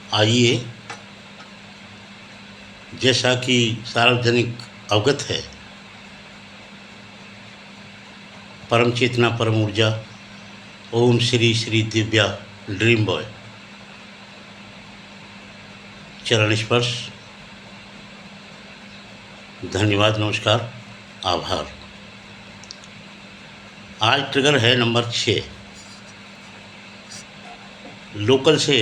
आइए, जैसा कि सार्वजनिक अवगत है, परम चेतना परम ऊर्जा ओम श्री श्री दिव्या ड्रीम बॉय चरण स्पर्श, धन्यवाद, नमस्कार, आभार। आज ट्रिगर है नंबर 6। लोकल से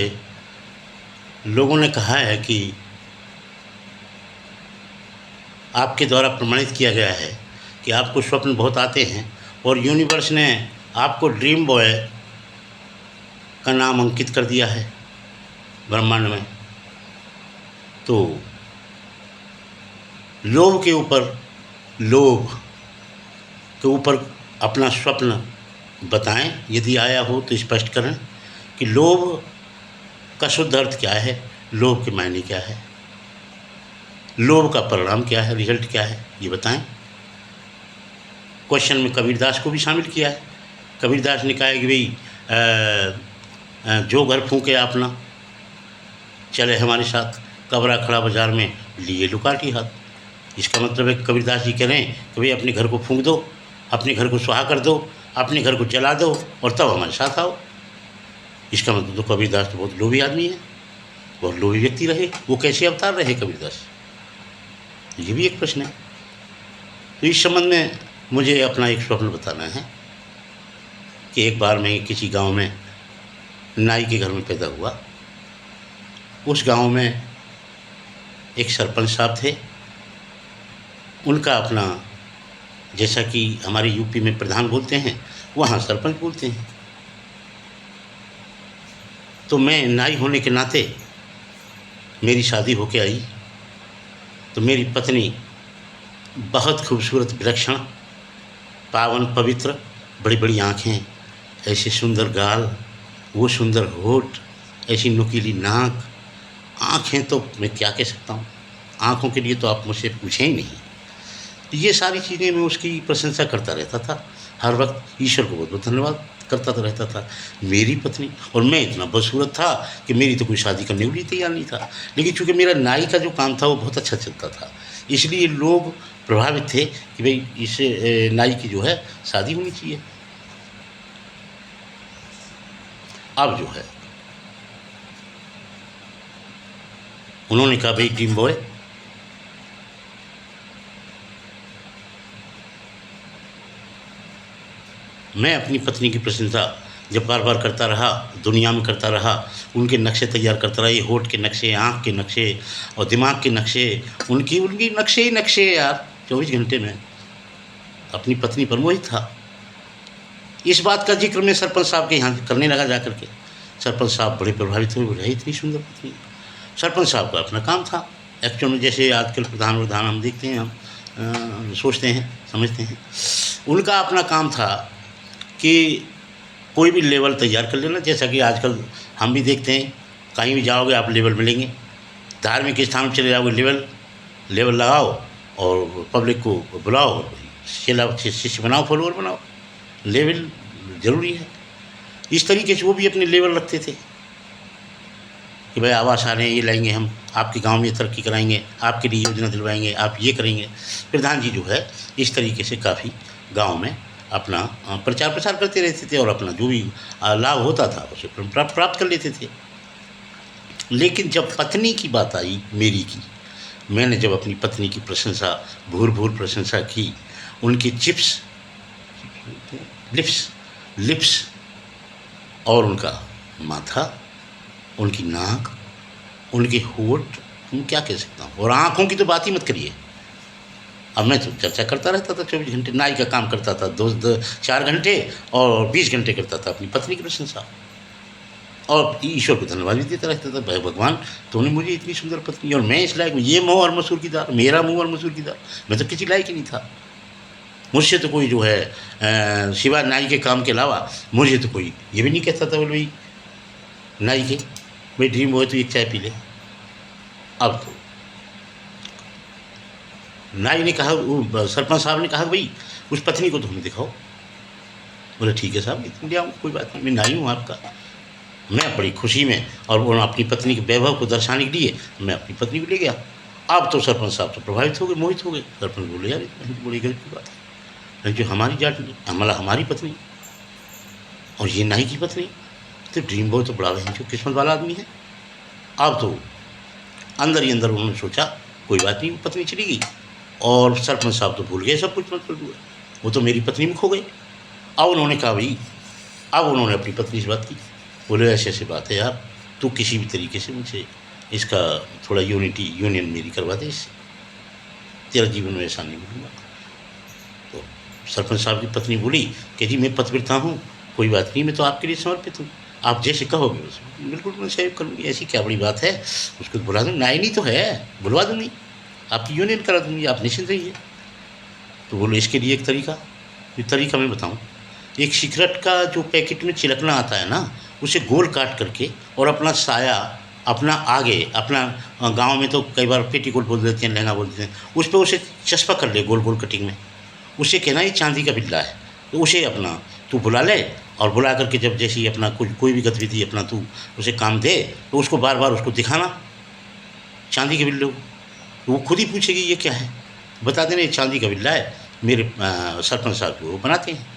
लोगों ने कहा है कि आपके द्वारा प्रमाणित किया गया है कि आपको स्वप्न बहुत आते हैं और यूनिवर्स ने आपको ड्रीम बॉय का नाम अंकित कर दिया है ब्रह्मांड में। तो लोभ के ऊपर अपना स्वप्न बताएं, यदि आया हो तो स्पष्ट करें कि लोभ का शुद्ध अर्थ क्या है, लोभ के मायने क्या है, लोभ का परिणाम क्या है, रिजल्ट क्या है, ये बताएं। क्वेश्चन में कबीरदास को भी शामिल किया है। कबीरदास ने कहा है कि भाई जो घर फूके अपना, चले हमारे साथ, कबरा खड़ा बाजार में लिए लुकाटी हाथ। इसका मतलब है कबीरदास जी कह रहे हैं कि भाई अपने घर को फूंक दो, अपने घर को सुहा कर दो, अपने घर को जला दो और तब हमारे साथ आओ। इसका मतलब तो कबीरदास तो बहुत लोभी आदमी है, बहुत लोभी व्यक्ति रहे। वो कैसे अवतार रहे कबीरदास, ये भी एक प्रश्न है। तो इस संबंध में मुझे अपना एक स्वप्न बताना है कि एक बार मैं किसी गांव में नाई के घर में पैदा हुआ। उस गांव में एक सरपंच साहब थे। उनका अपना, जैसा कि हमारे यूपी में प्रधान बोलते हैं, वहाँ सरपंच बोलते हैं। तो मैं नाई होने के नाते मेरी शादी होके आई तो मेरी पत्नी बहुत खूबसूरत, विलक्षण, पावन, पवित्र, बड़ी बड़ी आँखें, ऐसे सुंदर गाल, वो सुंदर होठ, ऐसी नुकीली नाक, आँखें तो मैं क्या कह सकता हूँ, आँखों के लिए तो आप मुझसे पूछें ही नहीं। तो ये सारी चीज़ें मैं उसकी प्रशंसा करता रहता था, हर वक्त ईश्वर को बहुत बहुत धन्यवाद करता रहता था। मेरी पत्नी और मैं इतना बदसूरत था कि मेरी तो कोई शादी करने के लिए तैयार नहीं था। लेकिन चूँकि मेरा नाई का जो काम था वो बहुत अच्छा चलता था, इसलिए लोग प्रभावित थे कि भाई इस नाई की जो है शादी होनी चाहिए। अब जो है उन्होंने कहा भाई ड्रीम बॉय, मैं अपनी पत्नी की प्रशंसा जब बार बार करता रहा, दुनिया में करता रहा, उनके नक्शे तैयार करता रहा, ये होठ के नक्शे, आँख के नक्शे और दिमाग के नक्शे, उनकी नक्शे ही नक्शे यार। 24 घंटे में अपनी पत्नी पर मोहित था। इस बात का जिक्र मैं सरपंच साहब के यहाँ करने लगा जा करके। सरपंच साहब बड़े प्रभावित हुए, बोले इतनी सुंदर पत्नी। सरपंच साहब का अपना काम था एक्चुअल में, जैसे आजकल प्रधान हम देखते हैं, हम सोचते हैं, समझते हैं। उनका अपना काम था कि कोई भी लेवल तैयार कर लेना, जैसा कि आजकल हम भी देखते हैं, कहीं भी जाओगे आप लेवल मिलेंगे। धार्मिक स्थान में चले जाओगे, लेवल लगाओ और पब्लिक को बुलाओ, शिष्य बनाओ, फॉलोअर बनाओ, लेवल ज़रूरी है। इस तरीके से वो भी अपने लेवल रखते थे कि भाई आवास आ रहे हैं, ये लाएंगे, हम आपके गांव में तरक्की कराएंगे, आपके लिए योजना दिलवाएंगे, आप ये करेंगे। प्रधान जी जो है इस तरीके से काफ़ी गांव में अपना प्रचार प्रसार करते रहते थे और अपना जो भी लाभ होता था उसे प्राप्त कर लेते थे। लेकिन जब पत्नी की बात आई मेरी की, मैंने जब अपनी पत्नी की प्रशंसा, भूर प्रशंसा की, उनकी लिप्स और उनका माथा, उनकी नाक, उनके होठ, तुम क्या कह सकता हूँ, और आँखों की तो बात ही मत करिए। अब मैं तो चर्चा करता रहता था 24 घंटे, नाई का काम करता था 4 घंटे और 20 घंटे करता था अपनी पत्नी की प्रशंसा और ईश्वर को धन्यवाद भी देता रहता था। भाई भगवान, तुमने मुझे इतनी सुंदर पत्नी, और मैं इस लायक, ये मुँह और मसूर की दाल, मेरा मुँह और मसूर की दाल, मैं तो किसी लायक ही नहीं था। मुझसे तो कोई जो है सिवा नाई के काम के अलावा मुझे तो कोई ये भी नहीं कहता था, बोले भाई नाई के, भाई ड्रीम बॉय तो एक चाय पी ले। अब तो नाई ने कहा, वो सरपंच साहब ने कहा भाई उस पत्नी को तो हमें दिखाओ। बोले ठीक है साहब, ले आऊँ, कोई बात नहीं, मैं नाई हूँ आपका। मैं बड़ी खुशी में और वो अपनी पत्नी के वैभव को दर्शाने के लिए मैं अपनी पत्नी को ले गया। अब तो सरपंच साहब तो प्रभावित हो गए, मोहित हो गए। सरपंच बोले, यार इतनी बड़ी गजब की बात है, जो हमारी जाट में मतलब हमारी पत्नी और ये नाई की पत्नी, तो ड्रीम बॉय तो बड़ा जो किस्मत वाला आदमी है। अब तो अंदर ही अंदर उन्होंने सोचा कोई बात नहीं, पत्नी चली गई और सरपंच साहब तो भूल गए सब कुछ, मतलब वो तो मेरी पत्नी में खो गई। अब उन्होंने कहा भाई, अब उन्होंने अपनी पत्नी से बात की, बोले ऐसे ऐसे बात है यार, तू किसी भी तरीके से मुझे इसका थोड़ा यूनियन मेरी करवा दे, इससे तेरा जीवन में ऐसा नहीं मिलूँगा। तो सरपंच साहब की पत्नी बोली कि जी मैं पतिव्रता हूँ, कोई बात नहीं, मैं तो आपके लिए समर्पित हूँ, आप जैसे कहोगे उसमें बिल्कुल मैं सहयोग करूँगी, ऐसी क्या बड़ी बात है, उसको बुला दूँगी, नाइनी तो है, बुलवा दूँगी, आपकी यूनियन करा दूँगी, आप निश्चिंत रहिए। तो बोले इसके लिए एक तरीका, ये तरीका मैं बताऊँ, एक सिगरेट का जो पैकेट में चिलकना आता है ना, उसे गोल काट करके और अपना साया अपना आगे अपना गांव में तो कई बार पेटीकोट बोल देते हैं, लहंगा बोल देते हैं, उस पर उसे चस्पा कर ले गोल गोल कटिंग में, उसे कहना ये चांदी का बिल्ला है, तो उसे अपना तू बुला ले और बुला करके जब जैसे ही अपना कोई भी गतिविधि अपना तू उसे काम दे तो उसको बार बार उसको दिखाना चांदी के बिल्ले को, तो वो खुद ही पूछेगी ये क्या है, बता देना ये चांदी का बिल्ला है, मेरे सरपंच साहब को वो बनाते हैं।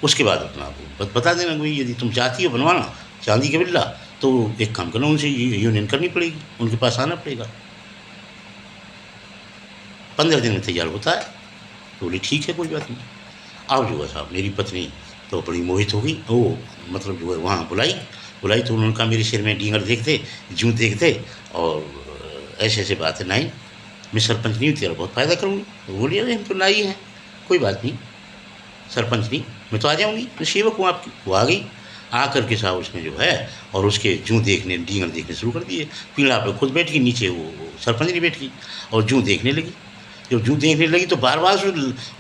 उसके बाद अपना बता देना भाई यदि तुम चाहती हो बनवाना चांदी का बिल्ला तो एक काम करना, उनसे यूनियन करनी पड़ेगी, उनके पास आना पड़ेगा, 15 दिन में तैयार होता है। तो बोली ठीक है कोई बात नहीं। अब जो है साहब मेरी पत्नी तो बड़ी मोहित हो गई, वो मतलब जो है वहाँ बुलाई बुलाई तो उन्होंने कहा मेरे सिर में डींगर देख दे, जूँ देख दे और ऐसे ऐसे बात है, नाई मैं सरपंच नहीं हूँ, तेरा बहुत फ़ायदा करूँगी। तो बोली अरे हम तो नाई हैं, कोई बात नहीं, सरपंच नहीं मैं तो आ जाऊँगी, मैं सेवक हूँ आपकी। वो आ गई, आ करके साहब उसने जो है और उसके जूँ देखने डींगर देखने शुरू कर दिए, पीढ़ा पे खुद बैठ गई, नीचे वो सरपंच नहीं बैठ गई और जूँ देखने लगी। जब जूँ देखने लगी तो बार बार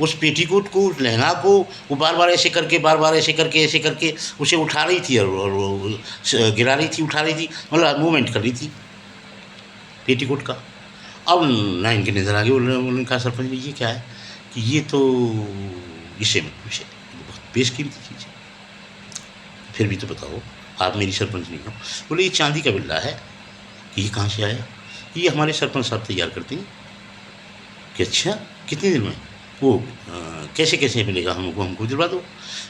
उस पेटीकोट को उस लहंगा को वो बार बार ऐसे करके बार बार ऐसे करके उसे उठा रही थी और वो गिरा रही थी, उठा रही थी, मतलब मूवमेंट कर रही थी पेटीकोट का। अब नाइन के नज़र आ गए, उन्होंने कहा सरपंच जी ये क्या है, कि ये तो इसे मत पूछे, बहुत बेशकीमती चीज़ है, फिर भी तो बताओ आप मेरी सरपंच नहीं हो। बोले ये चांदी का बिल्ला है। कि ये कहाँ से आया, ये हमारे सरपंच साहब तैयार करते हैं। कि अच्छा कितने दिन में, वो कैसे कैसे मिलेगा हमको दिलवा दो।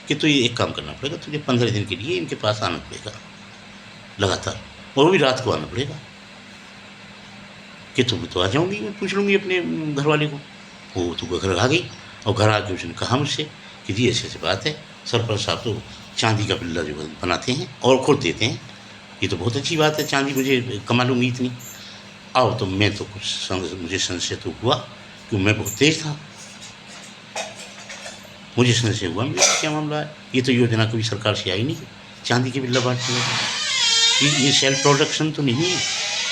कि तो ये एक काम करना पड़ेगा, तुझे 15 दिन के लिए इनके पास आना पड़ेगा लगातार, और वो भी रात को आना पड़ेगा। कि तुम तो आ जाऊँगी, मैं पूछ लूँगी अपने घर वाले को। वो तो घर आ गई और घर आके उसने कहा मुझसे कि जी ऐसे ऐसे बात है, सरपंच साहब तो चांदी का बिल्ला जो बनाते हैं और खुद देते हैं, ये तो बहुत अच्छी बात है, चांदी मुझे कमा लूँगी इतनी। आओ तो मैं तो कुछ मुझे संशय तो हुआ कि मैं बहुत तेज था, मुझे संशय हुआ मेरा क्या मामला है, ये तो योजना कभी सरकार से आई नहीं, चांदी के बिल्ला बांटने का, ये सेल्फ प्रोडक्शन तो नहीं है।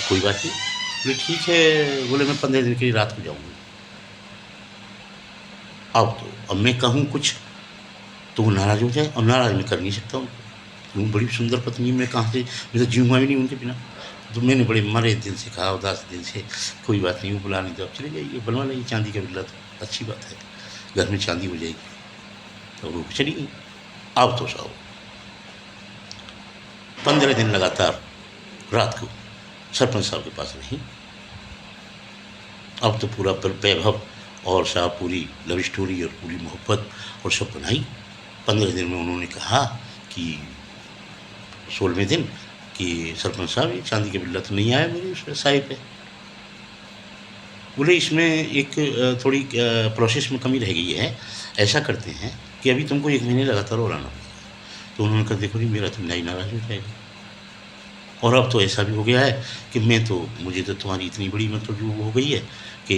कोई बात नहीं, बोले ठीक है, बोले मैं 15 दिन के लिए रात को जाऊँगी। अब मैं कहूँ कुछ तो वो नाराज़ हो जाए, और नाराज़ मैं कर नहीं सकता उनको, क्यों बड़ी सुंदर पत्नी मैं कहाँ से, मैं तो जीऊँगा भी नहीं उनके बिना। तो मैंने बड़े मरे दिल से कहा, उदास दिल से, कोई बात नहीं वो बुला नहीं, तो आप चले जाइए बनवा लीजिए चांदी का बिल्ला, तो अच्छी बात है, घर में चांदी हो जाएगी। तो वो चली गई। अब तो साहब 15 दिन लगातार रात को सरपंच साहब के पास रही। अब तो पूरा वैभव और साहब पूरी लव स्टोरी और पूरी मोहब्बत और सब बनाई। 15 दिन में उन्होंने कहा कि 16वें दिन कि सरपंच साहब ये चांदी का बिल्ला तो नहीं आया मेरे उस साई पे। बोले इसमें एक थोड़ी प्रोसेस में कमी रह गई है, ऐसा करते हैं कि अभी तुमको 1 महीने लगातार और आना पड़ेगा। तो उन्होंने कहा देखो जी मेरा तो नहीं नाराज़ हो जाएगा, और अब तो ऐसा भी हो गया है कि मैं तो मुझे तो तुम्हारी इतनी बड़ी मतलब जो हो गई है कि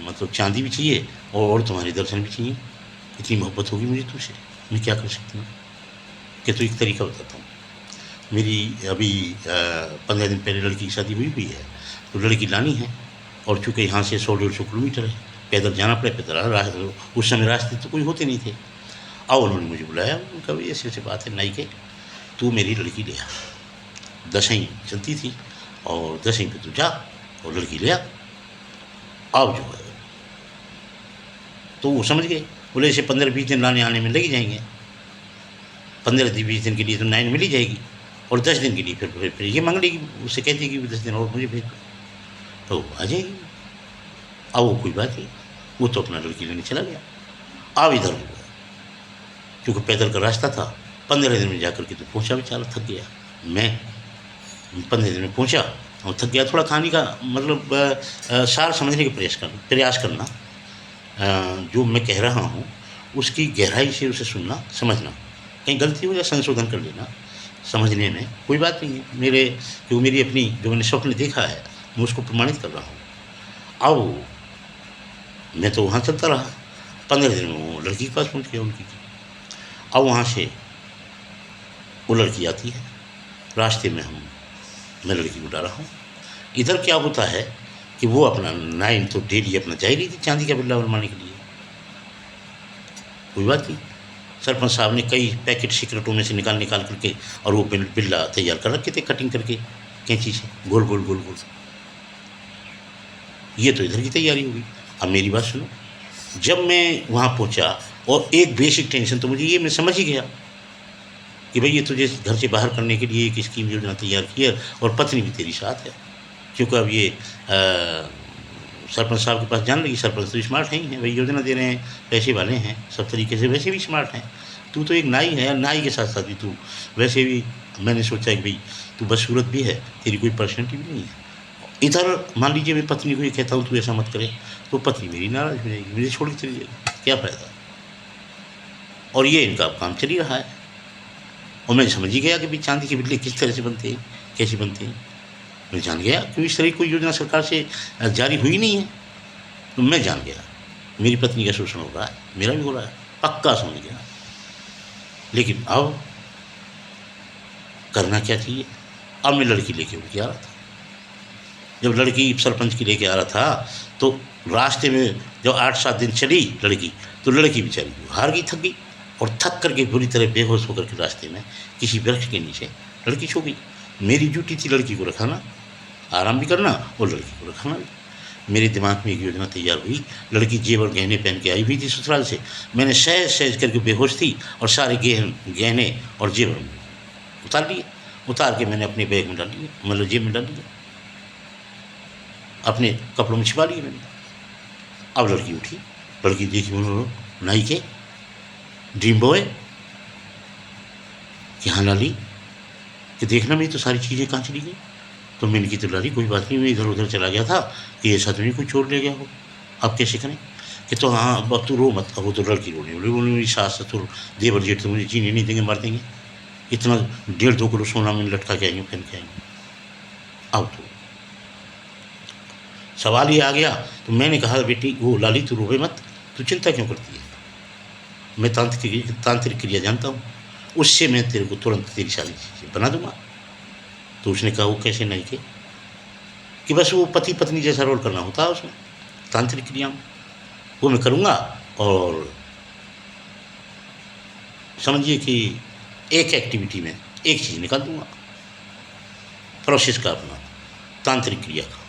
मतलब चांदी भी चाहिए और तुम्हारे दर्शन भी चाहिए, इतनी मोहब्बत होगी मुझे तुमसे, मैं क्या कर सकती हूँ। कि तो एक तरीका बताता हूँ, मेरी अभी 15 दिन पहले लड़की की शादी हुई है, तो लड़की लानी है, और चूँकि यहाँ से 100-150 किलोमीटर है, पैदल जाना पड़े, पैदल उस समय रास्ते तो कोई होते नहीं थे। और उन्होंने मुझे बुलाया, उनका भी ऐसे ऐसे बात है नाई के, तू मेरी लड़की ले आ, दशई चलती थी और दशई पे तू जा और लड़की ले आ। अब जो है तो वो समझ गए, बोले ऐसे 15-20 दिन लाने आने में लग जाएंगे, 15-20 दिन के लिए तो नाइन मिल ही जाएगी। और 10 दिन के लिए फिर ये मांग लेगी, उससे कहती है कि 10 दिन और मुझे भेज दो, तो आ जाएगी। अब वो कोई बात नहीं, वो तो अपना लड़की लेने चला गया। अब इधर हुआ, क्योंकि पैदल का रास्ता था, 15 दिन में जाकर के तो पहुंचा, बेचारा थक गया। मैं 15 दिन में पहुंचा और थक गया। थोड़ा कहानी का मतलब सार समझने का प्रयास करना, जो मैं कह रहा हूँ उसकी गहराई से उसे सुनना, समझना, कहीं गलती हो जाए संशोधन कर लेना, समझने में कोई बात नहीं है। क्योंकि मेरी अपनी जो मैंने स्वप्न देखा है, मैं उसको प्रमाणित कर रहा हूँ। अब मैं तो वहाँ चलता रहा, 15 दिन में वो लड़की के पास पहुँच गया उनकी। अब वहाँ से वो लड़की आती है, रास्ते में मैं लड़की को डाला हूँ। इधर क्या होता है कि वो अपना 9 तो डेली अपना जा ही रही थी चांदी का बिल्ला बनवाने के लिए। कोई बात नहीं, सरपंच साहब ने कई पैकेट सिगरेटों में से निकाल करके और वो बिल्ला तैयार कर रखे थे, कटिंग करके कैंची से गोल गोल गोल गोल। ये तो इधर की तैयारी होगी। अब मेरी बात सुनो, जब मैं वहाँ पहुँचा और एक बेसिक टेंशन तो मुझे ये, मैं समझ ही गया कि भाई ये तुझे घर से बाहर करने के लिए एक स्कीम योजना तैयार की है और पत्नी भी तेरी साथ है। क्योंकि अब ये सरपंच साहब के पास जान लगी, सरपंच तो स्मार्ट हैं ही हैं भाई, योजना दे रहे हैं, पैसे वाले हैं, सब तरीके से वैसे भी स्मार्ट हैं। तू तो एक नाई है, नाई के साथ साथ भी तू वैसे भी, मैंने सोचा कि भाई तू बदसूरत भी है, तेरी कोई पर्सनैलिटी भी नहीं है। इधर मान लीजिए मैं पत्नी को ये कहता हूँ तू ऐसा मत करे, तो पत्नी मेरी नाराज़ हो जाएगी, मुझे छोड़ के चली जाएगी, क्या फ़ायदा। और ये इनका काम चल ही रहा है। और मैं समझ ही गया कि भाई चांदी के बिल्ले किस तरह से बनते हैं, कैसे बनते हैं। मैं जान गया, क्योंकि इस तरह की कोई योजना सरकार से जारी हुई नहीं है, तो मैं जान गया मेरी पत्नी का शोषण हो रहा है, मेरा भी हो रहा है, पक्का समझ गया। लेकिन अब करना क्या चाहिए। अब मैं लड़की लेके उनकी आ रहा था। जब लड़की सरपंच की लेके आ रहा था, तो रास्ते में जब 8-7 दिन चली लड़की, तो लड़की बेचारी हार गई, थक गई, और थक करके बुरी तरह बेहोश होकर के रास्ते में किसी वृक्ष के नीचे लड़की सो गई। मेरी ड्यूटी थी लड़की को रखाना, आराम भी करना और लड़की को रखाना भी। मेरे दिमाग में एक योजना तैयार हुई। लड़की जेवर गहने पहन के आई हुई थी ससुराल से, मैंने सहज सहज करके बेहोश थी और सारे गहने और जेवर उतार लिए। उतार के मैंने अपने बैग में डाल लिए, मतलब जेब में डाल लिया, अपने कपड़ों में छिपा लिए मैंने। अब लड़की उठी, लड़की देखी उन्होंने नाई के ड्रीम बॉय कि हाँ लाली, कि देखना मेरी तो सारी चीज़ें कहाँ चली गई। तो मैंने की तो लाली कोई बात नहीं, मैं इधर उधर चला गया था कि ऐसा तो नहीं कोई चोर ले गया हो, अब कैसे करें। कि तो हाँ अब तू रो मत। अब वो तो लड़की रोने बोली, मेरी सास ससुर देवर जेठ तो मुझे जीने नहीं देंगे, मार देंगे। इतना 1.5-2 किलो सोना मैंने लटका के आई हूँ, पहन के आई हूँ। अब तो सवाल ये आ गया, तो मैंने कहा बेटी वो लाली तू रोवे मत, तू चिंता क्यों करती है, मैं तांत्रिक क्रिया जानता हूँ, उससे मैं तेरे को तुरंत तेरी सारी चीज़ें बना दूंगा। तो उसने कहा वो कैसे नहीं के, कि बस वो पति पत्नी जैसा रोल करना होता है उसमें, तांत्रिक क्रिया में वो मैं करूँगा। और समझिए कि एक एक्टिविटी में एक चीज़ निकाल दूंगा, प्रोसेस का अपना तांत्रिक क्रिया का।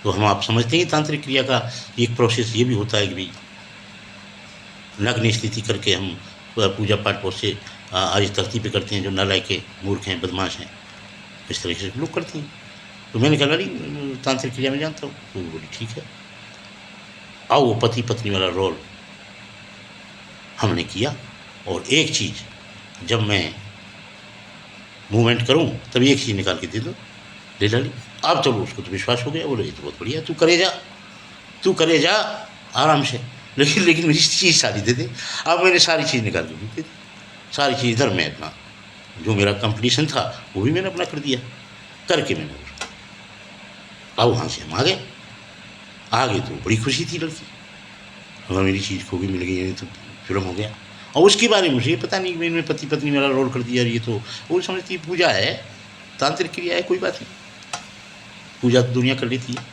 तो हम आप समझते हैं तांत्रिक क्रिया का एक प्रोसेस ये भी होता है कि भाई नग्न स्थिति करके हम पूजा पाठ बहुत से आज धरती पे करते हैं, जो नालायक के मूर्ख हैं, बदमाश हैं, इस तरीके से लोग करते हैं। तो मैंने कहा अरे तांत्रिक क्रिया में जानता हूँ। तो वो बोली ठीक है, आओ वो पति पत्नी वाला रोल हमने किया। और एक चीज़ जब मैं मूवमेंट करूँ तब एक चीज़ निकाल के दे दो, ले डाली। अब चलो उसको तो विश्वास हो गया, बोले ये तो बहुत बढ़िया, तू करे जा आराम से, लेकिन मेरी चीज़ सारी दे दे। अब मैंने सारी चीज़ निकाल के दे दी, सारी चीज़ इधर मैं अपना जो मेरा कंपटीशन था वो भी मैंने अपना कर दिया, करके मैंने उसको। अब वहाँ से हम आ गए तो बड़ी खुशी थी लड़की, अगर मेरी चीज़ को भी मिल गई तो फिल्म हो गया। और उसके बारे में मुझे पता नहीं, मैंने पति पत्नी मेरा रोल कर दिया। ये तो वो समझती पूजा है, तांत्रिक क्रिया है, कोई बात नहीं, पूजा तो दुनिया कर लेती है।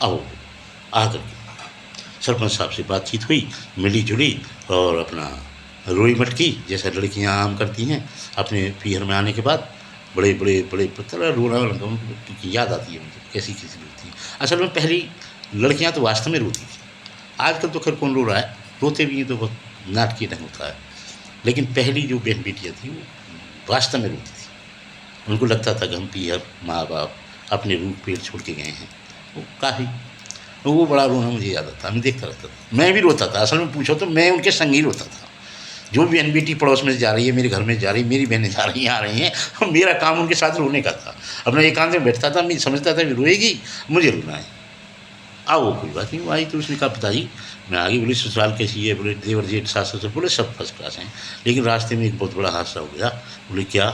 अब आकर के सरपंच साहब से बातचीत हुई, मिली जुली, और अपना रोई मटकी जैसा लड़कियां आम करती हैं अपने पीहर में आने के बाद, बड़े बड़े बड़े पत्थर रोना की याद आती है मुझे, कैसी कैसी रोती है। असल में पहली लड़कियां तो वास्तव में रोती थी, आजकल तो खैर कौन रो रहा है, रोते भी हैं तो बहुत नाटकीय ढंग होता है, लेकिन पहली जो बहन बेटियाँ थी वो वास्तव में रोती थी। उनको लगता था कि हम पीहर माँ बाप अपने रूप पेड़ छोड़ के गए हैं। वो काफ़ी, वो बड़ा रोना मुझे याद आता, मैं देखता रहता था। मैं भी रोता था, असल में पूछो तो मैं उनके संग ही रोता था। जो भी एनबीटी पड़ोस में जा रही है, मेरे घर में जा रही है, मेरी बहनें जा रही हैं, आ रही हैं, मेरा काम उनके साथ रोने का था। अपना एकांत में बैठता था, मैं समझता था कि रोएगी, मुझे रोना है। वो कोई बात नहीं, वो आई तो उसने कहा पिताजी मैं आगे, बोले ससुराल कैसी है, बोले देवर जेठ सास ससुर, बोले सब फर्स्ट क्लास हैं, लेकिन रास्ते में एक बहुत बड़ा हादसा हो गया। बोले क्या?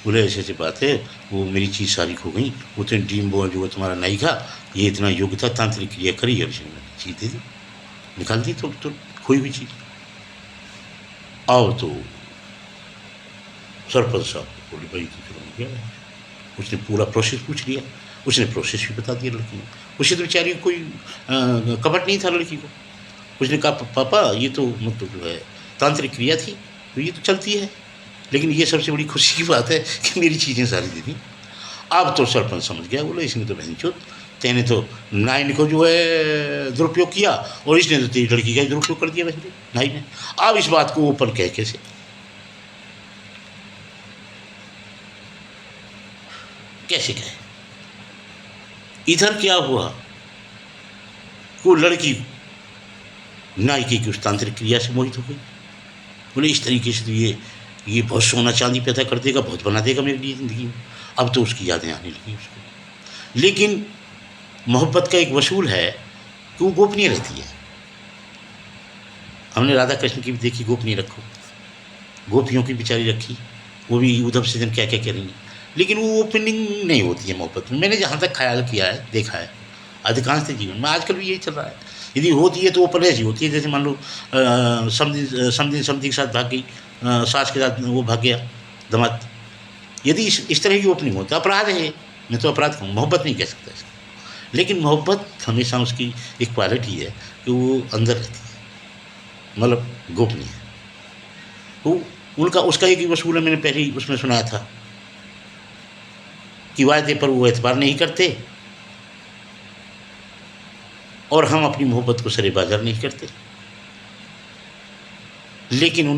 बोले ऐसे ऐसी बात है, वो मेरी चीज़ सारी खो गई, वो तो ड्रीम बॉय जो है तुम्हारा नाई का, ये इतना योग्य था, तांत्रिक क्रिया करी है, उसने चीज़ दे दी, निकाल दी, तो खोई हुई चीज़। आओ तो सरपंच साहब बोले भाई तो चलो हो गया। उसने पूरा प्रोसेस पूछ लिया, उसने प्रोसेस भी बता दिया लड़की को। उसे तो बेचारी को कोई कपट नहीं था लड़की को। उसने कहा पापा ये तो मतलब जो है तांत्रिक क्रिया थी, तो ये तो चलती है, लेकिन ये सबसे बड़ी खुशी की बात है कि मेरी चीज़ें सारी दे दी। अब तो सरपंच समझ गया, बोले इसने तो बहनचोद, तेने तो नाइन को जो है दुरुपयोग किया, और इसने तो तेरी लड़की का ही दुरुपयोग कर दिया वैसे नाई ने। अब इस बात को ओपन कह कैसे, कैसे कहे? इधर क्या हुआ, वो लड़की नाई की उस तांत्रिक क्रिया से मोहित हो गई। बोले इस तरीके से तो ये बहुत सोना चांदी पैदा कर देगा, बहुत बना देगा मेरे लिए ज़िंदगी में। अब तो उसकी यादें आने लगी उसको। लेकिन मोहब्बत का एक वसूल है कि वो गोपनीय रहती है। हमने राधा कृष्ण की भी देखी, गोपनीय रखो, गोपियों की बेचारी रखी, वो भी उधम से दिन क्या क्या करेंगी, लेकिन वो ओपनिंग नहीं होती है मोहब्बत में। मैंने जहाँ तक ख्याल किया है, देखा है, अधिकांश जीवन में आजकल भी यही चल रहा है। यदि होती है तो ओपन ऐसी होती है, जैसे मान लो समधी के साथ भाग गई, सास के साथ वो भाग गया दामाद। यदि इस तरह की ओपनिंग होती है, अपराध है, मैं तो अपराध कहूँ, मोहब्बत नहीं कह सकता इसको। लेकिन मोहब्बत हमेशा उसकी एक क्वालिटी है कि वो अंदर रहती है, मतलब गोपनीय है। तो उनका उसका एक ही वसूल है, मैंने पहले ही उसमें सुनाया था कि वायदे पर वो एतबार नहीं करते, और हम अपनी मोहब्बत को सरे बाजार नहीं करते। लेकिन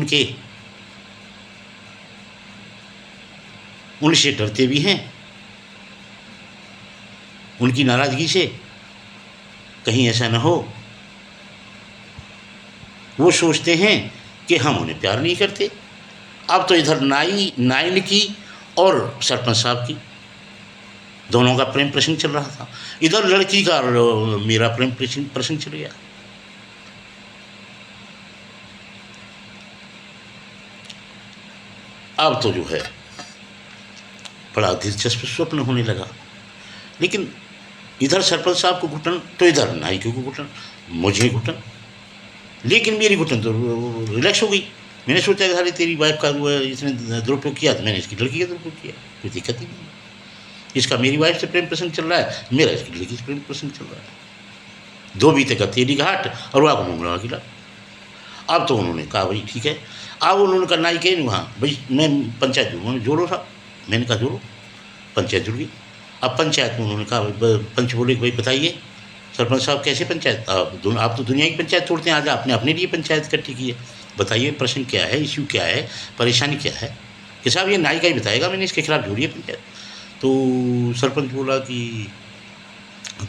उनसे डरते भी हैं, उनकी नाराज़गी से कहीं ऐसा ना हो वो सोचते हैं कि हम उन्हें प्यार नहीं करते। अब तो इधर नाइन की और सरपंच साहब की, दोनों का प्रेम प्रसंग चल रहा था। इधर लड़की का और मेरा प्रेम प्रसंग चल गया। अब तो जो है बड़ा दिलचस्प स्वप्न होने लगा। लेकिन इधर सरपंच साहब को घुटन, तो इधर नायिका को घुटन, मुझे घुटन। लेकिन मेरी घुटन तो रिलैक्स हो गई। मैंने सोचा कि तेरी वाइफ का वो इसने दुरुपयोग किया, तो मैंने इसकी लड़की का दुरुपयोग किया, कोई दिक्कत ही नहीं। इसका मेरी वाइफ से प्रेम प्रसंग चल रहा है, मेरा इसकी लड़की से प्रेम प्रसंग चल रहा है। दो बीते का तेरी घाट और वहाँ को मुंगला गिला। अब तो उन्होंने कहा भाई ठीक है। अब उन्होंने कहा नाई के वहाँ भाई मैं पंचायत दूँगा, जोड़ो साहब। मैंने कहा जोड़ो, पंचायत जुड़ गई। अब पंचायत में उन्होंने कहा पंच बोले भाई बताइए सरपंच साहब कैसे पंचायत, आप तो दुनिया की पंचायत तोड़ते हैं, आज आपने अपने लिए पंचायत इकट्ठी की है, बताइए प्रश्न क्या है, इश्यू क्या है, परेशानी क्या है। कि साहब ये नाई का ही बताएगा, मैंने इसके खिलाफ जोड़ी है पंचायत। तो सरपंच बोला कि,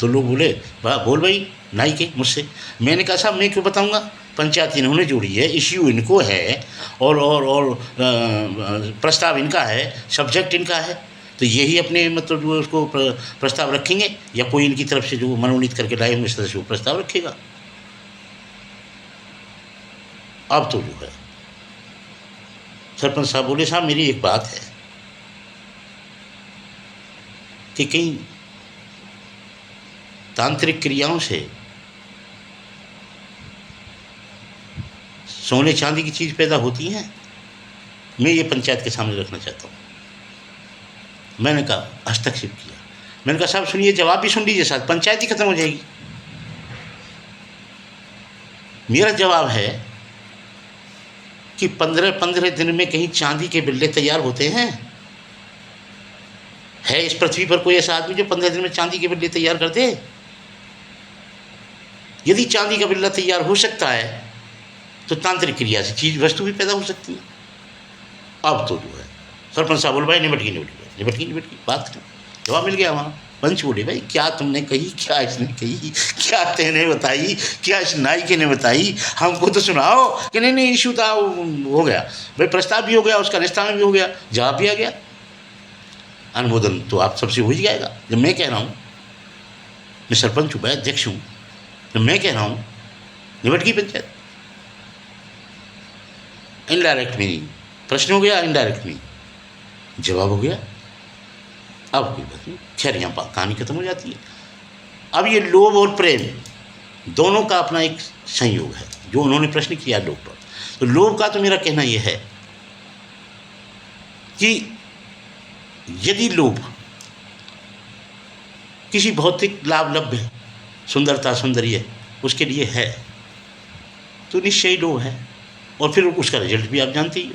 तो लोग बोले वाह बोल भाई नाई के मुझसे। मैंने कहा साहब मैं क्यों बताऊंगा, पंचायत इन्होंने जोड़ी है, इश्यू इनको है, और प्रस्ताव इनका है, सब्जेक्ट इनका है, तो यही अपने मतलब जो उसको प्रस्ताव रखेंगे, या कोई इनकी तरफ से जो मनोनीत करके लाए होंगे सदस्य वो प्रस्ताव रखेगा। अब तो जो है सरपंच साहब बोले साहब मेरी एक बात है कि कहीं तांत्रिक क्रियाओं से सोने चांदी की चीज़ पैदा होती हैं, मैं ये पंचायत के सामने रखना चाहता हूँ। मैंने कहा हस्तक्षेप किया। मैंने कहा साहब सुनिए, जवाब भी सुन लीजिए, साथ पंचायत ही खत्म हो जाएगी। मेरा जवाब है कि 15 दिन में कहीं चांदी के बिल्ले तैयार होते हैं? है इस पृथ्वी पर कोई ऐसा आदमी जो 15 दिन में चांदी के बिल्ले तैयार कर दे? यदि चांदी का बिल्ला तैयार हो सकता है तो तांत्रिक क्रिया से चीज़ वस्तु भी पैदा हो सकती है। अब तो जो है सरपंच साहब बोल भाई निपट गई। निपट गई बात खत्म। जवाब मिल गया वहाँ। पंच बोले भाई क्या तुमने कही, क्या इसने कही, क्या तेने बताई, क्या इस नायिके ने बताई, हमको तो सुनाओ। कि नहीं इशू था, हो गया भाई, प्रस्ताव भी हो गया, उसका रिश्ता में भी हो गया, जवाब भी आ गया, अनुमोदन तो आप सबसे हो ही जाएगा। जब मैं कह रहा हूँ, मैं सरपंच हूँ, मैं अध्यक्ष हूँ, जब मैं कह रहा हूँ निपट गई पंचायत। इनडायरेक्ट मीनिंग प्रश्न हो गया, इनडायरेक्ट मीनिंग जवाब हो गया। अब कोई बात नहीं, खैर यहाँ कहानी खत्म हो जाती है। अब ये लोभ और प्रेम दोनों का अपना एक संयोग है, जो उन्होंने प्रश्न किया लोभ पर। तो लोभ का तो मेरा कहना यह है कि यदि लोभ किसी भौतिक लाभ लभ्य, सुंदरता सौंदर्य उसके लिए है तो निश्चय ही लोभ है, और फिर उसका रिजल्ट भी आप जानते ही हो।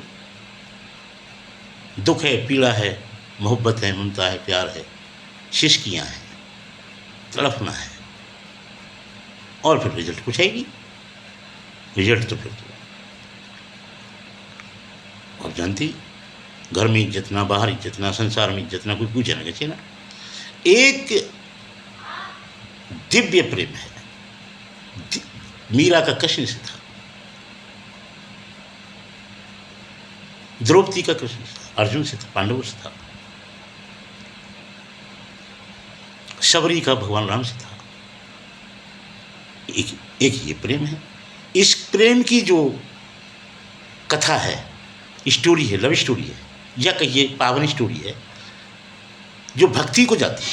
दुख है, पीड़ा है, मोहब्बत है, ममता है, प्यार है, शिश्कियाँ हैं, तड़पना है, और फिर रिजल्ट कुछ आएगी। रिजल्ट तो फिर तो आप जानते ही, घर में इज्जत ना, बाहर इज्जत ना, संसार में इज्जत ना, कोई पूछे ना कैसे ना। एक दिव्य प्रेम है, मीरा का कृष्ण से था, द्रौपदी का कृष्ण से था, अर्जुन से था, पांडवों से था, शबरी का भगवान राम से था। एक ये प्रेम है। इस प्रेम की जो कथा है, स्टोरी है, लव स्टोरी है, या कहिए पावन स्टोरी है, जो भक्ति को जाती है,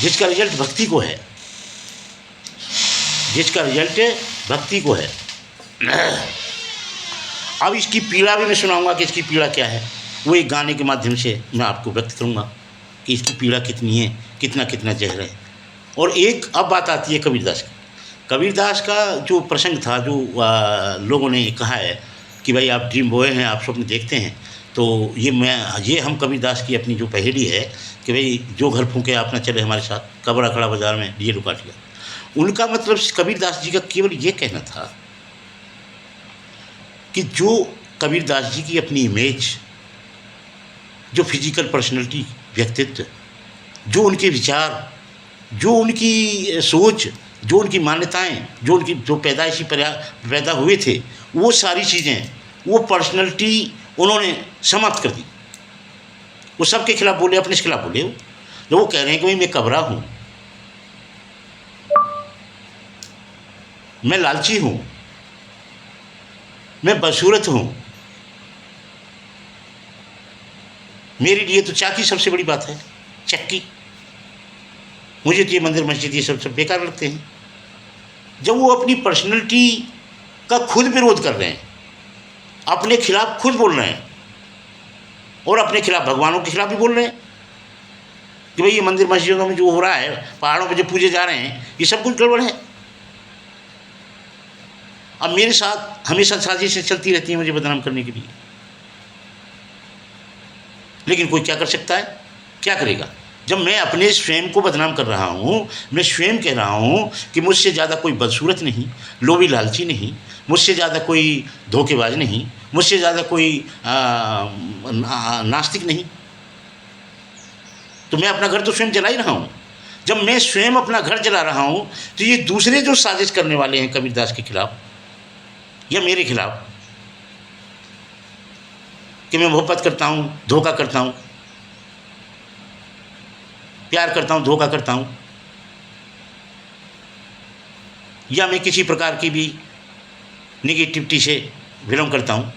जिसका रिजल्ट भक्ति को है, जिसका रिजल्ट भक्ति को है। अब इसकी पीड़ा भी मैं सुनाऊंगा कि इसकी पीड़ा क्या है, वो एक गाने के माध्यम से मैं आपको व्यक्त करूंगा कि इसकी पीड़ा कितनी है, कितना कितना जहर है। और एक अब बात आती है कबीरदास की। कबीरदास का जो प्रसंग था, जो लोगों ने कहा है कि भाई आप ड्रीम बॉय हैं, आप स्वप्न देखते हैं, तो ये हम कबीरदास की अपनी जो पहेली है कि भाई जो घर फूंके आप ना चले हमारे साथ, कबरा खड़ा बाजार में ये रुकाट लिया। उनका मतलब कबीरदास जी का केवल ये कहना था कि जो कबीरदास जी की अपनी इमेज, जो फिजिकल पर्सनैलिटी, व्यक्तित्व, जो उनके विचार, जो उनकी सोच, जो उनकी मान्यताएं, जो उनकी जो पैदाइशी पैदा हुए थे, वो सारी चीज़ें, वो पर्सनैलिटी उन्होंने समाप्त कर दी। वो सबके खिलाफ बोले, अपने खिलाफ बोले। जो वो कह रहे हैं कि भाई मैं कबरा हूँ, मैं लालची हूँ, मैं बदसूरत हूँ, मेरे लिए तो चाकी सबसे बड़ी बात है, चक्की। मुझे तो ये मंदिर मस्जिद ये सब बेकार लगते हैं। जब वो अपनी पर्सनैलिटी का खुद विरोध कर रहे हैं, अपने खिलाफ खुद बोल रहे हैं, और अपने खिलाफ भगवानों के खिलाफ भी बोल रहे हैं कि भाई ये मंदिर मस्जिदों में जो हो रहा है, पहाड़ों पर जो पूजे जा रहे हैं, ये सब कुछ गड़बड़ है। अब मेरे साथ हमेशा साजिशें चलती रहती हैं मुझे बदनाम करने के लिए, लेकिन कोई क्या कर सकता है, क्या करेगा। जब मैं अपने स्वयं को बदनाम कर रहा हूँ, मैं स्वयं कह रहा हूँ कि मुझसे ज़्यादा कोई बदसूरत नहीं, लोभी लालची नहीं, मुझसे ज़्यादा कोई धोखेबाज नहीं, मुझसे ज़्यादा कोई नास्तिक नहीं, तो मैं अपना घर तो स्वयं जला ही रहा हूँ। जब मैं स्वयं अपना घर जला रहा हूँ, तो ये दूसरे जो साजिश करने वाले हैं कबीरदास के खिलाफ या मेरे खिलाफ, कि मैं मोहब्बत करता हूँ, धोखा करता हूँ, प्यार करता हूँ, धोखा करता हूँ, या मैं किसी प्रकार की भी नेगेटिविटी से बिलोंग करता हूँ,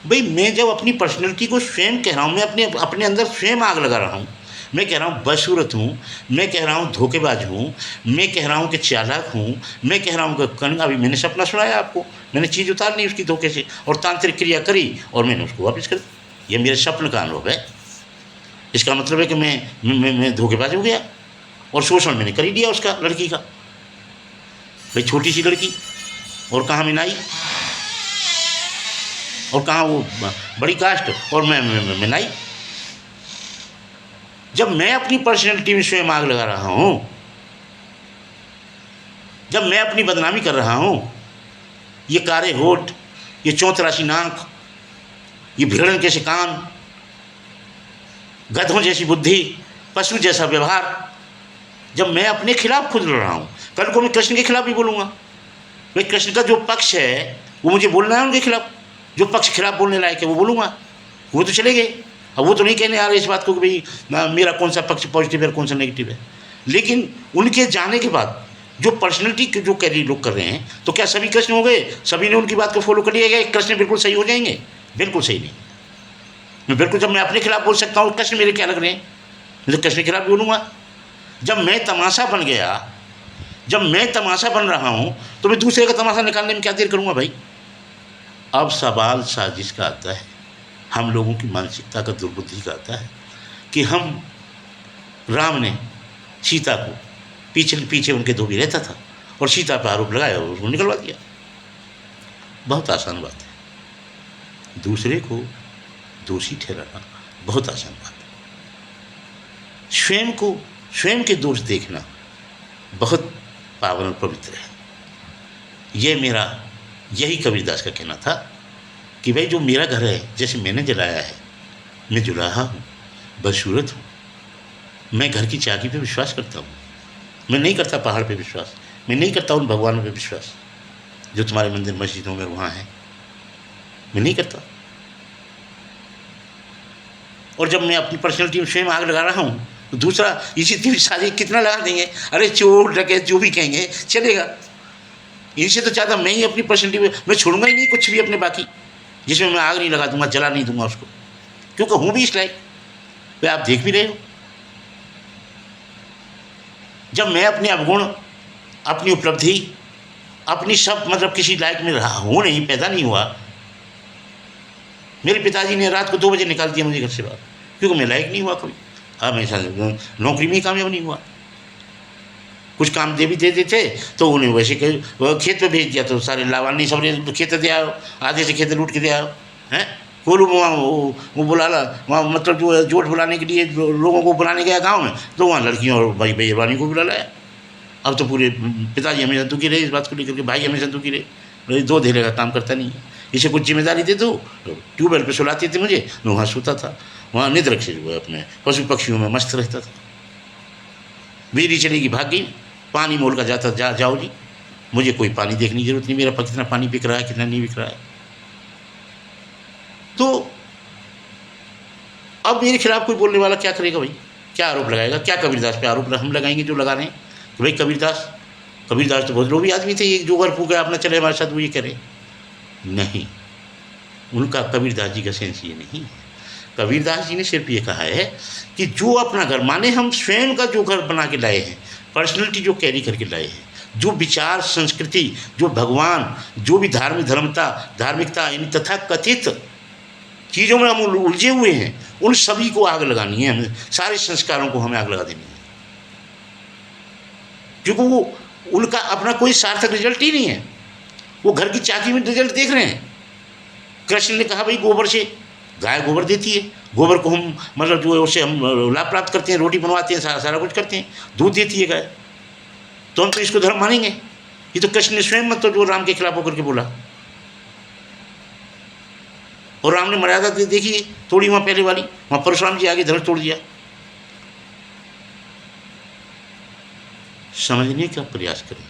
भाई मैं जब अपनी पर्सनैलिटी को स्वयं कह रहा हूँ, मैं अपने अंदर स्वयं आग लगा रहा हूँ, मैं कह रहा हूँ बदसूरत हूँ, मैं कह रहा हूँ धोखेबाज हूँ, मैं कह रहा हूँ कि चालाक हूँ, मैं कह रहा हूँ कि कन्ना। अभी मैंने सपना सुनाया आपको, मैंने चीज़ उतार ली उसकी धोखे से और तांत्रिक क्रिया करी और मैंने उसको वापस कर दिया। ये मेरे स्वप्न का अनुभव है। इसका मतलब है कि मैं धोखेबाज हो गया और शोषण मैंने कर ही दिया उसका, लड़की का। भाई छोटी सी लड़की, और कहाँ मिनाई, और कहाँ वो बड़ी कास्ट, और मैं नाई। जब मैं अपनी पर्सनैलिटी में स्वयं आग लगा रहा हूँ, जब मैं अपनी बदनामी कर रहा हूँ, ये कारे होठ, ये चौतरासी नाक, ये भिड़न कैसे कान, गधों जैसी बुद्धि, पशु जैसा व्यवहार। जब मैं अपने खिलाफ खुद लड़ रहा हूँ, कल को मैं कृष्ण के खिलाफ भी बोलूँगा। भाई कृष्ण का जो पक्ष है वो मुझे बोलना है उनके खिलाफ, जो पक्ष खिलाफ बोलने लायक है वो बोलूँगा। वो तो चले गए, अब वो तो नहीं कहने आ रहे इस बात को कि भाई मेरा कौन सा पक्ष पॉजिटिव है कौन सा नेगेटिव है। लेकिन उनके जाने के बाद जो पर्सनैलिटी के जो कैरी लोग कर रहे हैं, तो क्या सभी कृष्ण हो गए, सभी ने उनकी बात को फॉलो कर लिया गया, कृष्ण बिल्कुल सही हो जाएंगे? बिल्कुल सही नहीं। मैं बिल्कुल, जब मैं अपने खिलाफ बोल सकता हूँ, कृष्ण मेरे क्या लग रहे हैं, मैं तो कृष्ण के खिलाफ बोलूँगा। जब मैं तमाशा बन गया, जब मैं तमाशा बन रहा हूँ, तो मैं दूसरे का तमाशा निकालने में क्या देर करूँगा भाई। अब सवाल साजिश का आता है, हम लोगों की मानसिकता का, दुर्बुद्धि का आता है कि हम, राम ने सीता को पीछे पीछे उनके धोबी रहता था और सीता पर आरोप लगाया और उसको निकलवा दिया। बहुत आसान बात है, दूसरे को दोषी ठहराना बहुत आसान बात है। स्वयं को, स्वयं के दोष देखना बहुत पावन और पवित्र है। ये मेरा, यही कबीरदास का कहना था कि भाई जो मेरा घर है, जैसे मैंने जलाया है, मैं जुलाहा हूँ, बदसूरत हूँ, मैं घर की चाबी पे विश्वास करता हूँ, मैं नहीं करता पहाड़ पे विश्वास, मैं नहीं करता उन भगवानों पे विश्वास जो तुम्हारे मंदिर मस्जिदों में वहाँ हैं, मैं नहीं करता। और जब मैं अपनी पर्सनैलिटी में स्वयं आग लगा रहा हूँ, तो दूसरा इसी तीन सारी कितना लगा देंगे, अरे चोर डकैत जो भी कहेंगे चलेगा। इनसे तो ज़्यादा मैं ही अपनी पर्सनैलिटी में, मैं छोड़ूंगा ही नहीं कुछ भी अपने बाकी, जिसमें मैं आग नहीं लगा दूंगा, जला नहीं दूंगा उसको, क्योंकि हूँ भी इस लायक। वे आप देख भी रहे हो, जब मैं अपने अवगुण, अपनी उपलब्धि, अपनी सब मतलब किसी लायक में रहा हूँ नहीं, पैदा नहीं हुआ। मेरे पिताजी ने रात को 2 बजे निकाल दिया मुझे घर से बाहर, क्योंकि मैं लायक नहीं हुआ कभी। हमेशा नौकरी में ही कामयाब नहीं हुआ। कुछ काम दे भी दे देते तो उन्हें वैसे खेत पे भेज दिया, तो सारे लावानी सब खेत दे आओ, आधे से खेत लूट के दे आओ हैं। कोलू वो बुला ला वहाँ, मतलब जो जोट बुलाने के लिए लोगों को बुलाने गया गांव में, तो वहाँ लड़कियों और भाई बेईमानी को बुला लाया। अब तो पूरे पिताजी हमेशा दुखी रहे इस बात को लेकर के, भाई हमेशा दुखी रहे, 2 धेरे का काम करता नहीं है, इसे कुछ जिम्मेदारी दे दो। ट्यूबवेल पे सुलाते थे मुझे, मैं वहाँ सोता था, वहाँ निद्रक से जो है अपने पशु पक्षियों में मस्त रहता था। बिजली चलेगी भाग गई, पानी मोल का जाता जाओ जी, मुझे कोई पानी देखने की जरूरत नहीं, मेरा कितना पानी बिक रहा है कितना नहीं बिक रहा है। तो अब मेरे खिलाफ कोई बोलने वाला क्या करेगा भाई, क्या आरोप लगाएगा, क्या कबीरदास पे आरोप हम लगाएंगे जो लगा रहे हैं कि भाई कबीरदास तो बहुत लोभी आदमी थे, ये जो घर फूका अपना चले हमारे साथ वो ये करे। नहीं, उनका, कबीरदास जी का सेंस ये नहीं है। कबीरदास जी ने सिर्फ ये कहा है कि जो अपना घर, माने हम स्वयं का जो घर बना के लाए हैं, पर्सनैलिटी जो कैरी करके लाए हैं, जो विचार संस्कृति, जो भगवान, जो भी धार्मिकता इन तथा कथित चीज़ों में हम उलझे हुए हैं, उन सभी को आग लगानी है हमें, सारे संस्कारों को हमें आग लगा देनी है, क्योंकि वो उनका अपना कोई सार्थक रिजल्ट ही नहीं है। वो घर की चाकी में रिजल्ट देख रहे हैं। कृष्ण ने कहा भाई गोबर से, गाय गोबर देती है, गोबर को हम मतलब जो है उससे हम लाभ प्राप्त करते हैं, रोटी बनवाते हैं, सारा कुछ करते हैं, दूध देती है गाय, तो हम तो इसको धर्म मानेंगे। ये तो कृष्ण ने स्वयं मतलब जो राम के खिलाफ होकर के बोला, और राम ने मर्यादा देखी थोड़ी वहाँ पहले वाली, वहाँ परशुराम जी आगे धनुष तोड़ दिया। समझने का प्रयास करें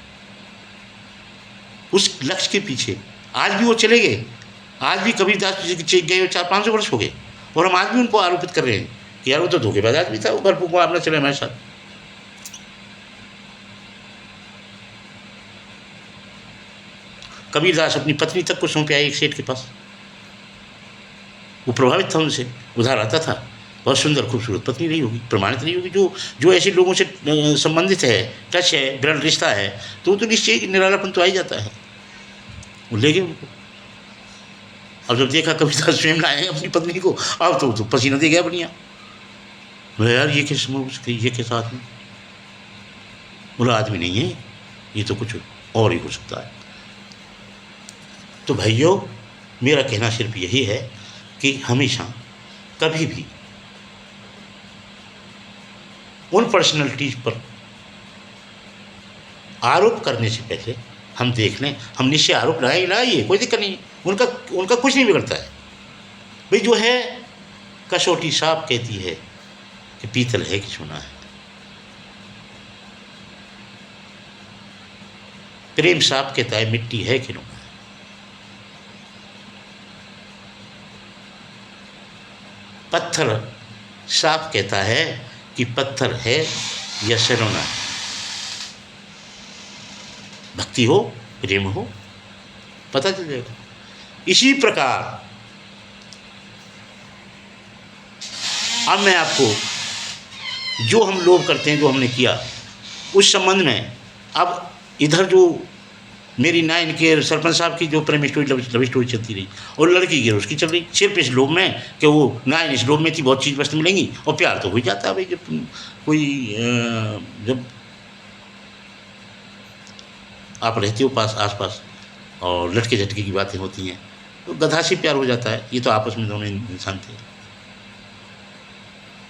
उस लक्ष्य के पीछे। आज भी वो चले गए, आज भी कबीरदास जी गए 400-500 वर्ष हो गए, और हम आज भी उनको आरोपित कर रहे हैं कि यार वो तो धोखेबाज आदमी था, वो घर फूका अपना चले हमारे साथ। कबीरदास अपनी पत्नी तक को सौंप आए एक सेठ के पास, वो प्रभावित था उनसे, उधार आता था, बहुत सुंदर खूबसूरत पत्नी रही होगी, प्रमाणित रही होगी, जो ऐसे लोगों से संबंधित है, टच है, विरल रिश्ता है, तो निश्चय निरालापन तो आ ही जाता है। वो ले गए उनको। अब जब देखा कबीरदास स्वयं लाए अपनी पत्नी को, अब तो पसीना दे गया बढ़िया, बोला यार ये कैसा आदमी, बोला आदमी नहीं है ये, तो कुछ और ही हो सकता है। तो भाइयों, मेरा कहना सिर्फ यही है कि हमेशा कभी भी उन पर्सनैलिटीज पर आरोप करने से पहले हम देख लें, हम निश्चय आरोप लगाइए, कोई दिक्कत नहीं, उनका कुछ नहीं बिगड़ता है। भाई जो है कसौटी साफ कहती है कि पीतल है कि सोना है। प्रेम साफ कहता है मिट्टी है कि रोना है। पत्थर साफ कहता है कि पत्थर है या सरोना है। भक्ति हो, प्रेम हो, पता चल जाएगा। इसी प्रकार अब मैं आपको जो हम लोभ करते हैं, जो हमने किया, उस संबंध में अब इधर जो मेरी नाइन के सरपंच साहब की जो प्रेम स्टोरी लव स्टोरी चलती रही और लड़की की उसकी चल रही, सिर्फ इस लोभ में कि वो नाइन इस लोभ में थी बहुत चीज़ वस्तु मिलेंगी और प्यार तो हो ही जाता है भाई। जब कोई जब आप रहते हो पास आस पास और लटके झटके की बातें होती हैं तो गधा से प्यार हो जाता है। ये तो आपस में दोनों इंसान थे,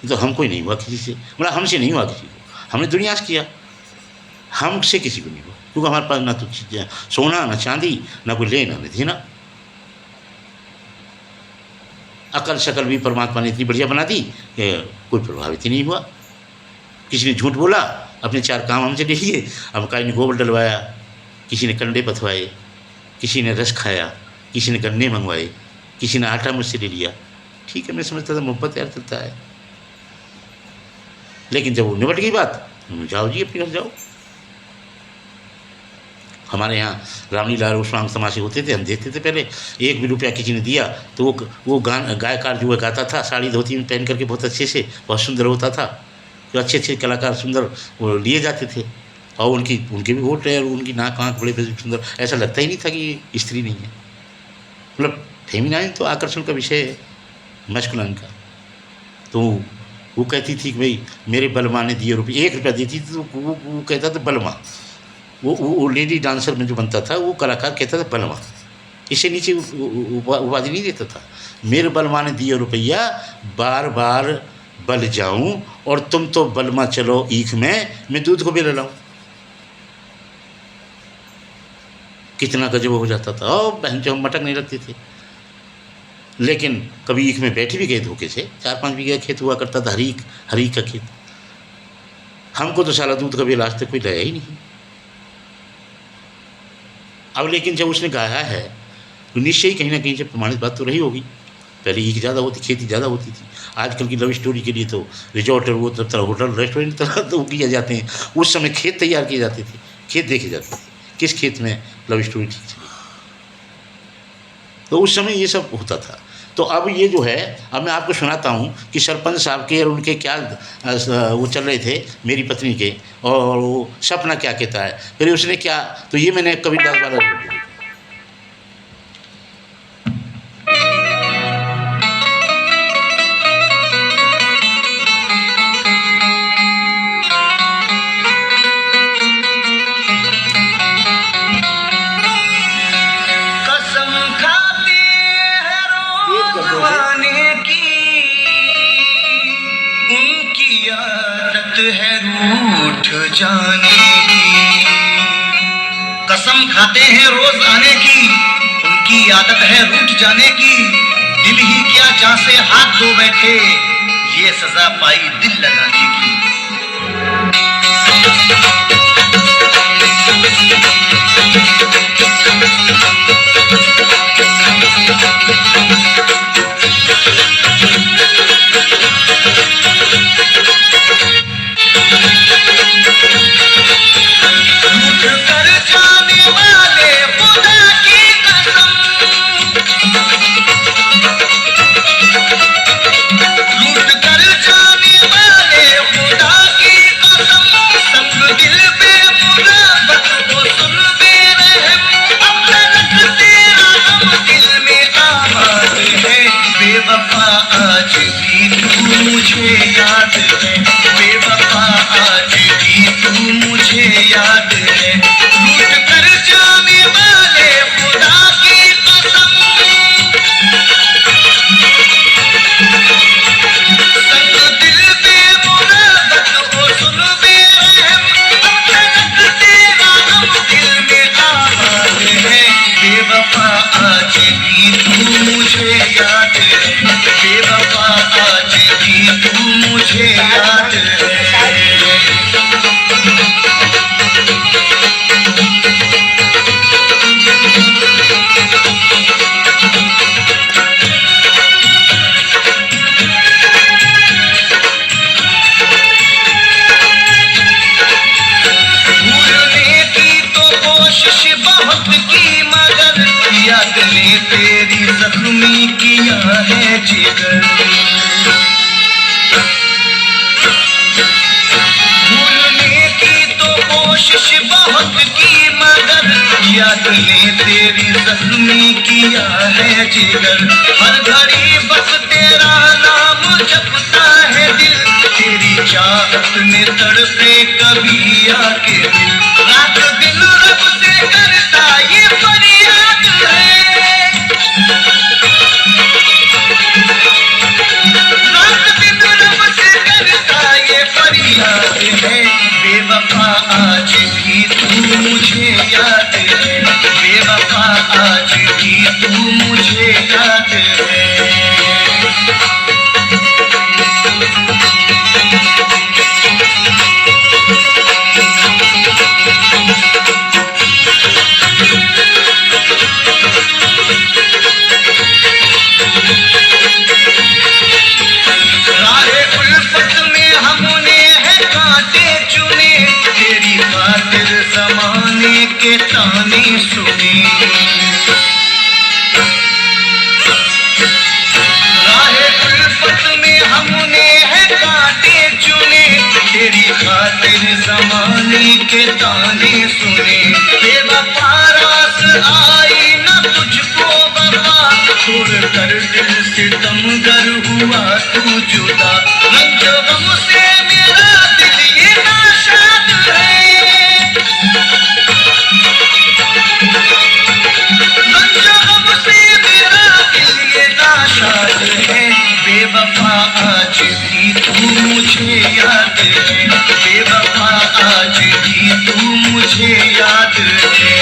ये तो हमको ही नहीं हुआ किसी से, मतलब हमसे नहीं हुआ किसी को, हमने दुनिया से किया, हमसे किसी को नहीं हुआ, क्योंकि हमारे पास ना तो सोना ना चांदी ना कोई लेना नहीं थी ना। अकल शकल भी परमात्मा ने इतनी बढ़िया बना दी कि कोई प्रभावित ही नहीं हुआ। किसी ने झूठ बोला, अपने चार काम हमसे ले लिए, अब काई ने गोबर डलवाया, किसी ने कंडे पथवाए, किसी ने रस खाया, किसी ने गन्ने मंगवाए, किसी ने आटा मुझसे ले लिया। ठीक है, मैं समझता था मोहब्बत यार चलता है, लेकिन जब वो निबट गई बात, जाओ जी अपने घर जाओ। हमारे यहाँ रामलीला रोषवांग तमाशे होते थे, हम देखते थे पहले। 1 भी रुपया किसी ने दिया तो वो गायकार जो है गाता था, साड़ी धोती में पहन करके बहुत अच्छे से, बहुत सुंदर होता था। जो अच्छे अच्छे कलाकार सुंदर वो लिए जाते थे और उनके भी होठ है और उनकी नाक आँख बड़े सुंदर, ऐसा लगता ही नहीं था कि ये स्त्री नहीं है। मतलब फेमिनाइन तो आकर्षण का विषय है, मस्कुलाइन का। तो वो कहती थी कि भाई मेरे बलमा ने दिए रुपये, 1 रुपया देती थी तो वो कहता था बलमा। वो लेडी डांसर में जो बनता था वो कलाकार कहता था बलमा, इससे नीचे उपाधि नहीं देता था। मेरे बलमा ने दिए रुपया, बार बार बल जाऊं और तुम तो बलमा चलो ईख में, मैं दूध को बेल लाऊं। कितना गजब हो जाता था और बहन जो हम मटक नहीं लगते थे। लेकिन कभी ईख में बैठ भी गए धोखे से, 4-5 बीघा खेत हुआ करता था, हरीक का खेत। हमको तो साला दूध का बेल आज तक कोई लाया ही नहीं। अब लेकिन जब उसने गाया है तो निश्चय ही कहीं ना कहीं से प्रमाणित बात तो रही होगी। पहले ईख ज़्यादा होती, खेती ज़्यादा होती थी। आजकल की लव स्टोरी के लिए तो रिजॉर्ट और वो तरह होटल रेस्टोरेंट तरह तो किए जाते हैं। उस समय खेत तैयार किए जाते थे, खेत देखे जाते थे, किस खेत में लव स्टोरी ठीक चली। तो उस समय ये सब होता था। तो अब ये जो है, अब मैं आपको सुनाता हूँ कि सरपंच साहब के और उनके क्या वो चल रहे थे मेरी पत्नी के, और वो सपना क्या कहता है, फिर उसने क्या। तो ये मैंने कबीरदास वाला जाने की, कसम खाते हैं रोज आने की, उनकी आदत है रूठ जाने की। दिल ही क्या जहां से हाथ धो बैठे, ये सजा पाई दिल लगाने की। मुझे याद ने तेरी जख्मी किया है जिगर। भूलने की तो कोशिश बहुत की मगर याद ने तेरी जख्मी किया है जिगर। हर घड़ी बस तेरा नाम जपता है दिल, तेरी चाहत में तड़पे कभी आके दिल। रात दिन रब से करता ये फरियाद है, रात दिन रब से करता ये फरियाद है। बेवफा आज भी तू मुझे याद है, बेवफा आज भी तू मुझे याद है। राहे उल्फत में हमने है कांटे चुने, तेरी खातिर ज़माने के ताने सुने। राहे उल्फत में हमने है कांटे चुने, तेरी खातिर ज़माने के ताने सुने। बेवफा रास आई न तुझको वफा, छोड़ कर दिल सितमगर हुआ तू जुदा। रंज गम से मेरा दिल ये नाशाद है, रंज गम से मेरा दिल ये नाशाद है। बेवफा आज भी तू मुझे याद है, बेवफा आज भी तू मुझे याद है।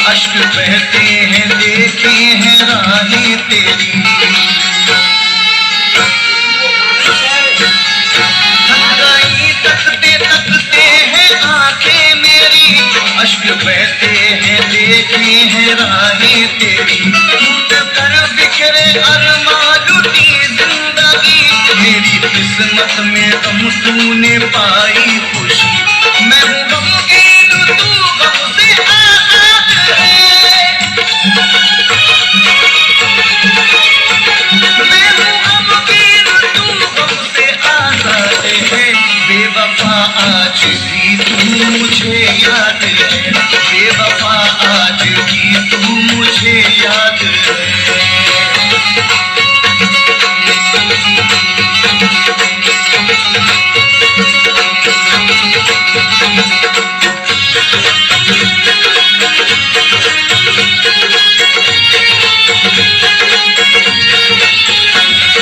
अश्क बहते हैं देखे हैं राहें तेरी, थक गई तकते तकते हैं आंखें मेरी। अश्क बहते हैं देखे हैं राहें तेरी, टूट कर बिखरे अरमां लुटी जिंदगी। मेरी किस्मत में गम तूने पाई खुशी, मैं हूँ गमगीन तू गम से आजाद है। मैं हूँ गमगीन तू गम से आजाद है। बेवफा आज भी तू मुझे याद है, बेवफा आज भी तू मुझे याद है।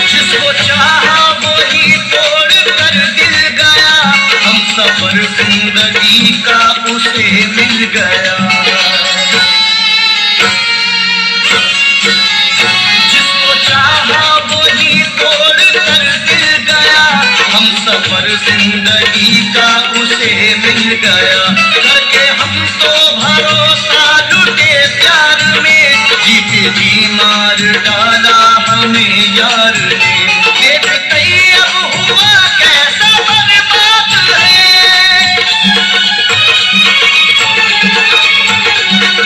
जिसको चाहा वही तोड़ कर दिल गया, हम सफर जिंदगी का उसे मिल गया। जिसको चाहा वही तोड़ कर दिल गया, हम सफर जिंदगी का उसे मिल गया। करके हम तो भरोसा लुटे प्यार में, जीते जी मार डाला हमें यार ने। देख तैयब हुआ कैसा बर्बाद है,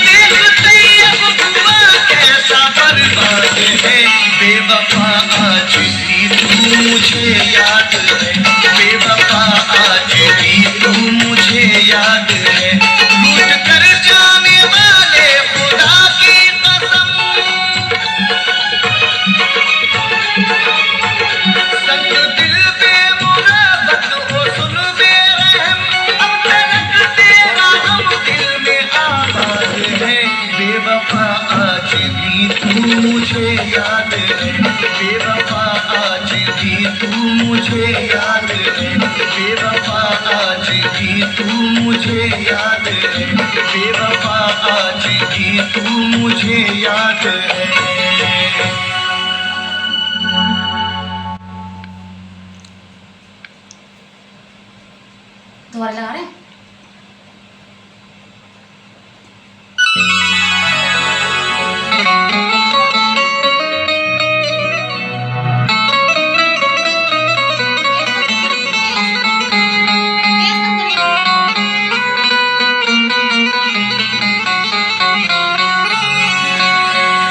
देख तैयब हुआ कैसा बर्बाद है। बेवफा आज भी तू मुझे याद है, बेवफा आज भी तू मुझे याद है। लूट कर जाने वाले खुदा की कसम, संग दिल बेमुराद हो सुन बेरहम। अब तलक तेरा हम दिल में आबाद है। बेवफा आज भी तू मुझे याद है, बेवफा आज भी तू मुझे याद है। बेवफा आज भी तू मुझे याद है, बेवफा आज भी तू मुझे याद है। दोबारा लगा रहे हैं।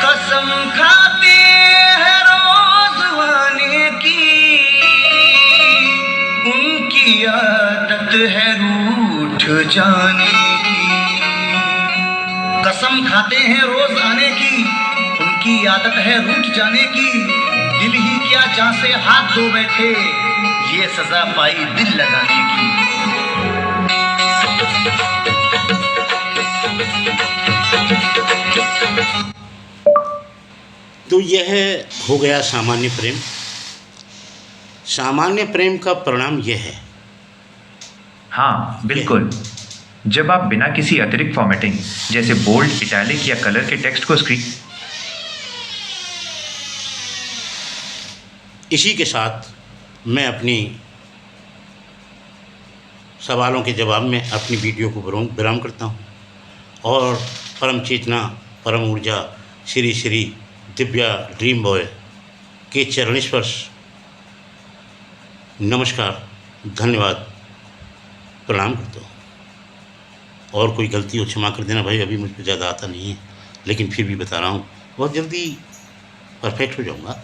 कसम खाते हैं रोज आने की, उनकी आदत है रूठ जाने की। कसम खाते हैं रोज आने की, उनकी आदत है रूठ जाने की। दिल ही क्या जान से हाथ धो बैठे, ये सजा पाई दिल लगाने की। तो यह हो गया सामान्य प्रेम। सामान्य प्रेम का परिणाम यह है। हाँ बिल्कुल, जब आप बिना किसी अतिरिक्त फॉर्मेटिंग जैसे बोल्ड, इटैलिक या कलर के टेक्स्ट को स्क्रीन। इसी के साथ मैं अपनी सवालों के जवाब में अपनी वीडियो को विराम करता हूँ और परम चेतना, परम ऊर्जा, श्री श्री दिव्या ड्रीम बॉय के चरण स्पर्श नमस्कार, धन्यवाद, प्रणाम करता हूँ। और कोई गलती हो क्षमा कर देना भाई, अभी मुझ पर ज़्यादा आता नहीं है, लेकिन फिर भी बता रहा हूँ, बहुत जल्दी परफेक्ट हो जाऊँगा।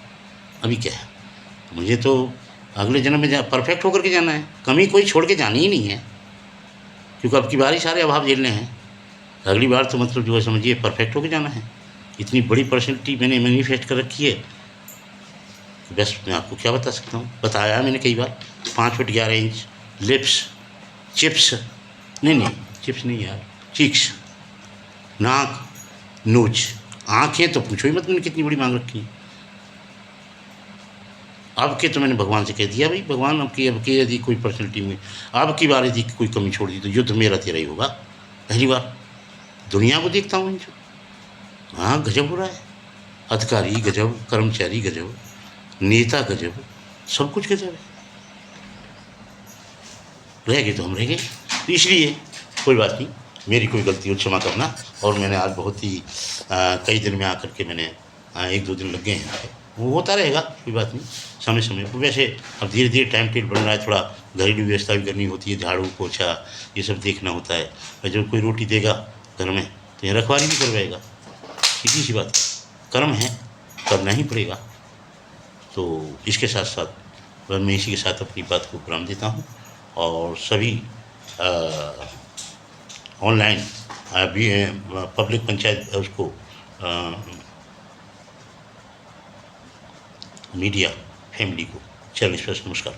अभी क्या है, मुझे तो अगले जन्म में परफेक्ट होकर के जाना है, कमी कोई छोड़ के जानी ही नहीं है, क्योंकि अब की बार ही सारे अभाव झेलने हैं। अगली बार तो मतलब जो है समझिए परफेक्ट होकर जाना है। इतनी बड़ी पर्सनैलिटी मैंने मैनिफेस्ट कर रखी है, बस मैं आपको क्या बता सकता हूँ। बताया मैंने कई बार, 5 फुट 11 इंच, लिप्स, चिप्स नहीं चिप्स नहीं यार, चीक्स, नाक, नोच, आँखें तो पूछो ही मत मैंने कितनी बड़ी मांग रखी है। अब के तो मैंने भगवान से कह दिया भाई, भगवान अब की यदि कोई पर्सनैलिटी में अब की बार यदि कोई कमी छोड़ दी तो युद्ध मेरा तेरा ही होगा। पहली बार दुनिया को देखता हूँ जो, हाँ गजब हो रहा है, अधिकारी गजब, कर्मचारी गजब, नेता गजब, सब कुछ गजब है। रह गए तो हम रह गए, तो इसलिए कोई बात नहीं, मेरी कोई गलती हो क्षमा करना। और मैंने आज बहुत ही कई दिन में आकर के मैंने 1-2 दिन लग गए हैं, वो होता रहेगा, कोई बात नहीं, समय समय पर। वैसे अब धीरे धीरे टाइम टेबल बन रहा है, थोड़ा घरेलू व्यवस्था भी करनी होती है, झाड़ू पोछा ये सब देखना होता है। और जब कोई रोटी देगा घर में तो ये रखवाली भी करवाएगा, सीधी सी बात, कर्म है, करना ही पड़ेगा। तो इसके साथ साथ मैं इसी के साथ अपनी बात को विराम देता हूँ और सभी ऑनलाइन अभी पब्लिक पंचायत उसको मीडिया फैमिली को चरण स्पर्श नमस्कार।